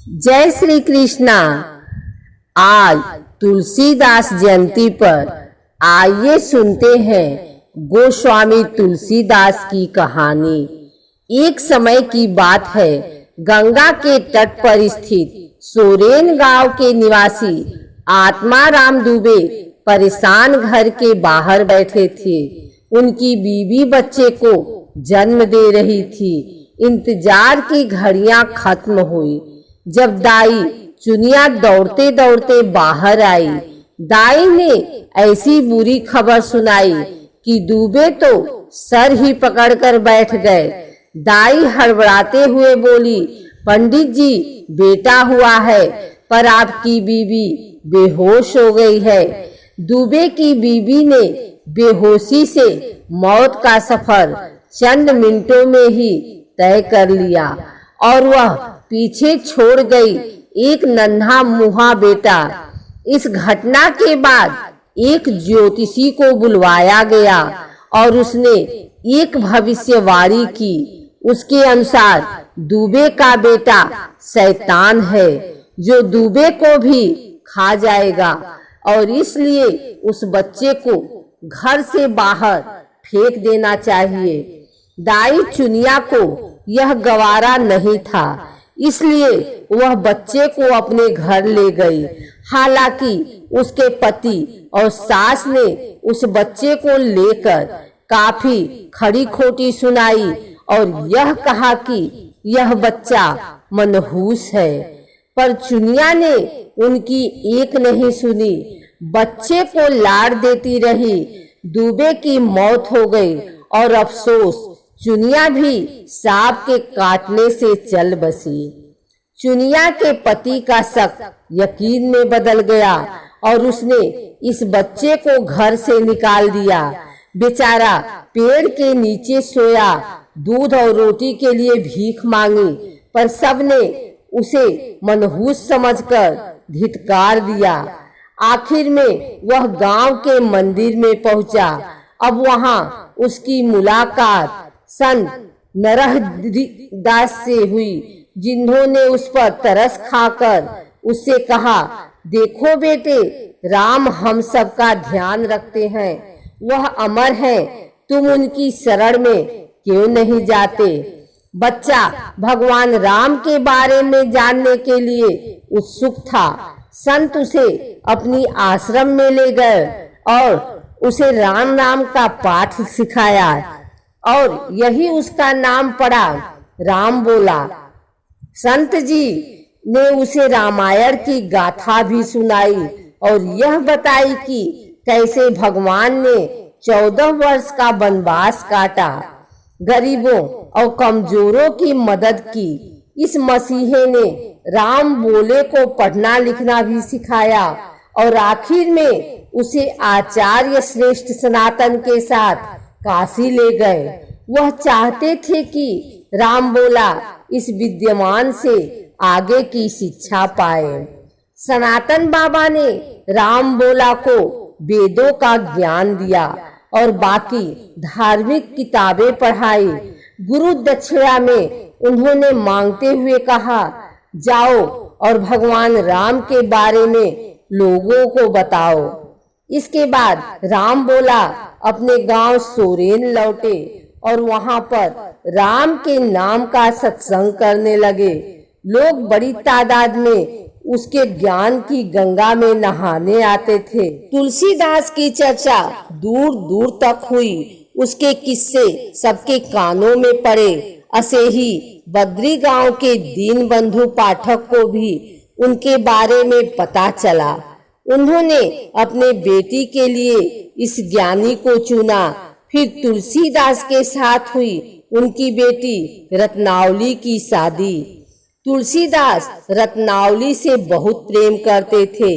जय श्री कृष्णा। आज तुलसीदास जयंती पर आइए सुनते हैं गोस्वामी तुलसीदास की कहानी। एक समय की बात है, गंगा के तट पर स्थित सोरेन गांव के निवासी आत्माराम दुबे परेशान घर के बाहर बैठे थे। उनकी बीवी बच्चे को जन्म दे रही थी। इंतजार की घड़ियां खत्म हुई जब दाई चुनिया दौड़ते दौड़ते बाहर आई। दाई ने ऐसी बुरी खबर सुनाई कि दुबे तो सर ही पकड़कर बैठ गए। दाई हड़बड़ाते हुए बोली, पंडित जी, बेटा हुआ है पर आपकी बीवी बेहोश हो गई है। दुबे की बीवी ने बेहोशी से मौत का सफर चंद मिनटों में ही तय कर लिया और वह पीछे छोड़ गई एक नन्हा मुहा बेटा। इस घटना के बाद एक ज्योतिषी को बुलवाया गया और उसने एक भविष्यवाणी की। उसके अनुसार दुबे का बेटा शैतान है जो दुबे को भी खा जाएगा और इसलिए उस बच्चे को घर से बाहर फेंक देना चाहिए। दाई चुनिया को यह गवारा नहीं था, इसलिए वह बच्चे को अपने घर ले गई। हालांकि उसके पति और सास ने उस बच्चे को लेकर काफी खड़ी खोटी सुनाई और यह कहा कि यह बच्चा मनहूस है, पर चुनिया ने उनकी एक नहीं सुनी। बच्चे को लाड़ देती रही। दुबे की मौत हो गई और अफसोस, चुनिया भी सांप के काटने से चल बसी। चुनिया के पति का शक यकीन में बदल गया और उसने इस बच्चे को घर से निकाल दिया। बेचारा पेड़ के नीचे सोया, दूध और रोटी के लिए भीख मांगी, पर सबने उसे मनहूस समझकर धिक्कार दिया। आखिर में वह गांव के मंदिर में पहुंचा। अब वहां उसकी मुलाकात संत नरहरिदास से हुई, जिन्होंने उस पर तरस खाकर उससे कहा, देखो बेटे, राम हम सबका ध्यान रखते हैं, वह अमर है, तुम उनकी शरण में क्यों नहीं जाते। बच्चा भगवान राम के बारे में जानने के लिए उत्सुक था। संत उसे अपनी आश्रम में ले गए और उसे राम नाम का पाठ सिखाया और यही उसका नाम पड़ा, राम बोला। संत जी ने उसे रामायण की गाथा भी सुनाई और यह बताई कि कैसे भगवान ने 14 वर्ष का वनवास काटा, गरीबों और कमजोरों की मदद की। इस मसीहे ने राम बोले को पढ़ना लिखना भी सिखाया और आखिर में उसे आचार्य श्रेष्ठ सनातन के साथ काशी ले गए। वह चाहते थे कि राम बोला इस विद्यमान से आगे की शिक्षा पाए। सनातन बाबा ने राम बोला को वेदों का ज्ञान दिया और बाकी धार्मिक किताबें पढ़ाई। गुरु दक्षिणा में उन्होंने मांगते हुए कहा, जाओ और भगवान राम के बारे में लोगों को बताओ। इसके बाद राम बोला अपने गांव सोरेन लौटे और वहां पर राम के नाम का सत्संग करने लगे। लोग बड़ी तादाद में उसके ज्ञान की गंगा में नहाने आते थे। तुलसीदास की चर्चा दूर दूर तक हुई। उसके किस्से सबके कानों में पड़े। असेही बद्री गांव के दीन बंधु पाठक को भी उनके बारे में पता चला। उन्होंने अपने बेटी के लिए इस ज्ञानी को चुना। फिर तुलसीदास के साथ हुई उनकी बेटी रत्नावली की शादी। तुलसीदास रत्नावली से बहुत प्रेम करते थे।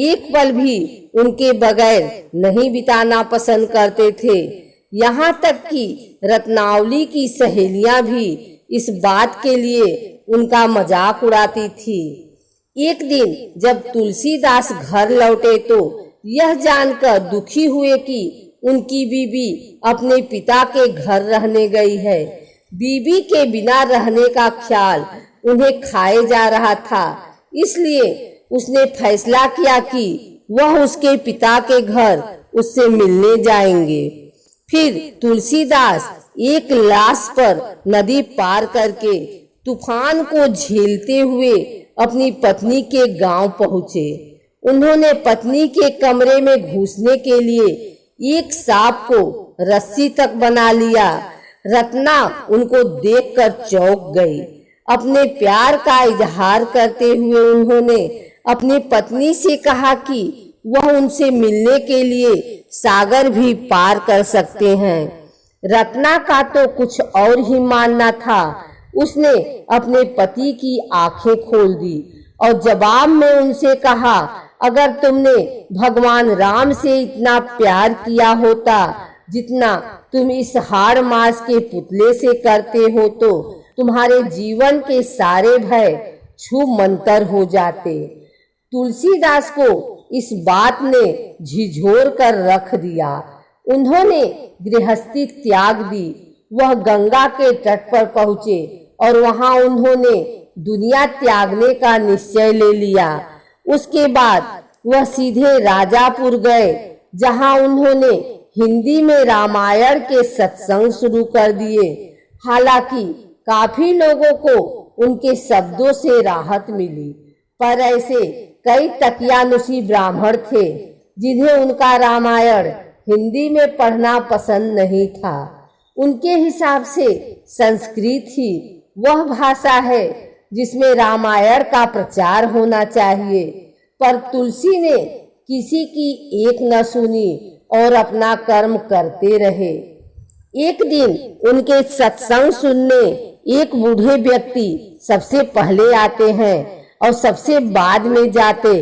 एक पल भी उनके बगैर नहीं बिताना पसंद करते थे। यहाँ तक कि रत्नावली की सहेलियां भी इस बात के लिए उनका मजाक उड़ाती थी। एक दिन जब तुलसीदास घर लौटे तो यह जानकर दुखी हुए कि उनकी बीवी अपने पिता के घर रहने गई है। बीवी के बिना रहने का ख्याल उन्हें खाए जा रहा था। इसलिए उसने फैसला किया कि वह उसके पिता के घर उससे मिलने जाएंगे। फिर तुलसीदास एक लाश पर नदी पार करके तूफान को झेलते हुए अपनी पत्नी के गांव पहुंचे। उन्होंने पत्नी के कमरे में घुसने के लिए एक सांप को रस्सी तक बना लिया। रत्ना उनको देखकर चौंक गई। अपने प्यार का इजहार करते हुए उन्होंने अपनी पत्नी से कहा कि वह उनसे मिलने के लिए सागर भी पार कर सकते हैं। रत्ना का तो कुछ और ही मानना था। उसने अपने पति की आंखें खोल दी और जवाब में उनसे कहा, अगर तुमने भगवान राम से इतना प्यार किया होता जितना तुम इस हाड़ मास के पुतले से करते हो तो तुम्हारे जीवन के सारे भय छू मंतर हो जाते। तुलसीदास को इस बात ने झिझोर कर रख दिया। उन्होंने गृहस्थी त्याग दी। वह गंगा के तट पर पहुंचे और वहां उन्होंने दुनिया त्यागने का निश्चय ले लिया। उसके बाद वह सीधे राजापुर गए, जहां उन्होंने हिंदी में रामायण के सत्संग शुरू कर दिए। हालांकि काफी लोगों को उनके शब्दों से राहत मिली, पर ऐसे कई तकियानुसी ब्राह्मण थे जिन्हें उनका रामायण हिंदी में पढ़ना पसंद नहीं था। उनके हिसाब से संस्कृत ही वह भाषा है जिसमें रामायण का प्रचार होना चाहिए। पर तुलसी ने किसी की एक न सुनी और अपना कर्म करते रहे। एक दिन उनके सत्संग सुनने एक बूढ़े व्यक्ति सबसे पहले आते हैं और सबसे बाद में जाते।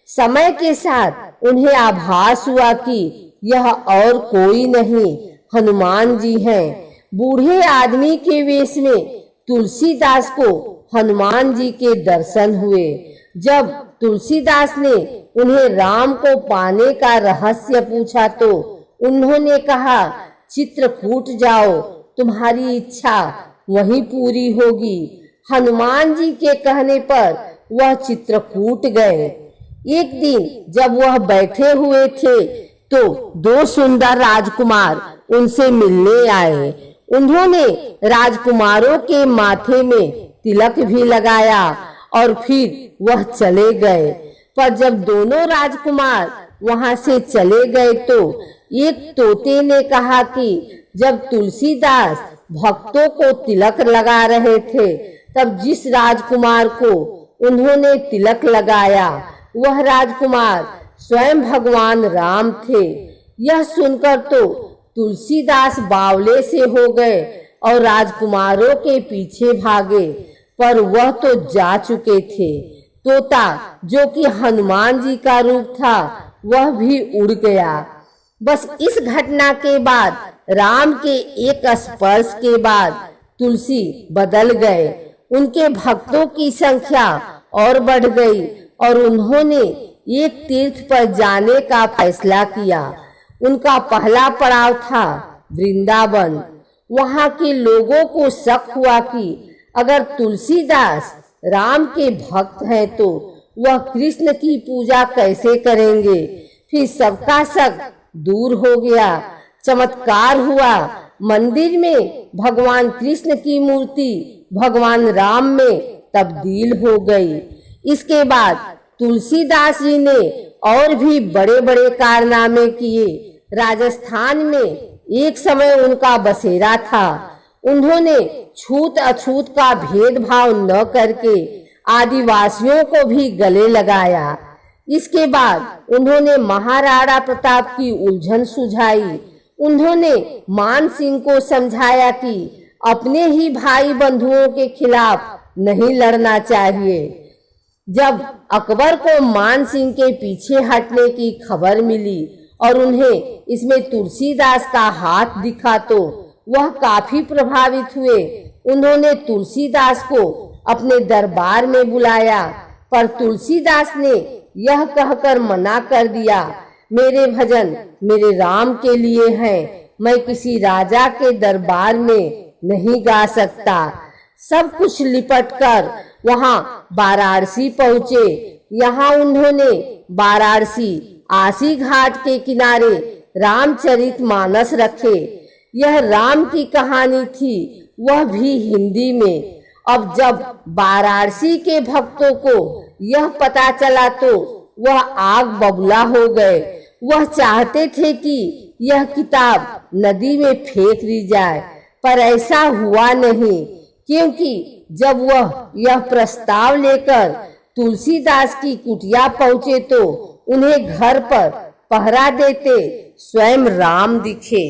समय के साथ उन्हें आभास हुआ कि यह और कोई नहीं, हनुमान जी हैं। बूढ़े आदमी के वेश में तुलसीदास को हनुमान जी के दर्शन हुए। जब तुलसीदास ने उन्हें राम को पाने का रहस्य पूछा तो उन्होंने कहा, चित्रकूट जाओ, तुम्हारी इच्छा वहीं पूरी होगी। हनुमान जी के कहने पर वह चित्रकूट गए। एक दिन जब वह बैठे हुए थे तो दो सुंदर राजकुमार उनसे मिलने आए। उन्होंने राजकुमारों के माथे में तिलक भी लगाया और फिर वह चले गए। पर जब दोनों राजकुमार वहां से चले गए तो एक तोते ने कहा कि जब तुलसीदास भक्तों को तिलक लगा रहे थे तब जिस राजकुमार को उन्होंने तिलक लगाया वह राजकुमार स्वयं भगवान राम थे। यह सुनकर तो तुलसीदास बावले से हो गए और राजकुमारों के पीछे भागे, पर वह तो जा चुके थे। तोता जो कि हनुमान जी का रूप था वह भी उड़ गया। बस इस घटना के बाद, राम के एक स्पर्श के बाद तुलसी बदल गए। उनके भक्तों की संख्या और बढ़ गई और उन्होंने एक तीर्थ पर जाने का फैसला किया। उनका पहला पड़ाव था वृंदावन। वहां के लोगों को शक हुआ कि अगर तुलसीदास राम के भक्त हैं तो वह कृष्ण की पूजा कैसे करेंगे। फिर सबका शक दूर हो गया। चमत्कार हुआ। मंदिर में भगवान कृष्ण की मूर्ति भगवान राम में तब्दील हो गई। इसके बाद तुलसीदास जी ने और भी बड़े बड़े कारनामे किए। राजस्थान में एक समय उनका बसेरा था। उन्होंने छूत अछूत का भेदभाव न करके आदिवासियों को भी गले लगाया। इसके बाद उन्होंने महाराणा प्रताप की उलझन सुलझाई। उन्होंने मान सिंह को समझाया कि अपने ही भाई बंधुओं के खिलाफ नहीं लड़ना चाहिए। जब अकबर को मान सिंह के पीछे हटने की खबर मिली और उन्हें इसमें तुलसीदास का हाथ दिखा तो वह काफी प्रभावित हुए। उन्होंने तुलसीदास को अपने दरबार में बुलाया, पर तुलसीदास ने यह कहकर मना कर दिया, मेरे भजन मेरे राम के लिए हैं, मैं किसी राजा के दरबार में नहीं गा सकता। सब कुछ लिपटकर वहां वाराणसी पहुंचे। यहाँ उन्होंने वाराणसी आसी घाट के किनारे रामचरितमानस रखे। यह राम की कहानी थी, वह भी हिंदी में। अब जब वाराणसी के भक्तों को यह पता चला तो वह आग बबूला हो गए। वह चाहते थे कि यह किताब नदी में फेंक दी जाए, पर ऐसा हुआ नहीं, क्योंकि जब वह यह प्रस्ताव लेकर तुलसीदास की कुटिया पहुंचे तो उन्हें घर पर पहरा देते स्वयं राम दिखे।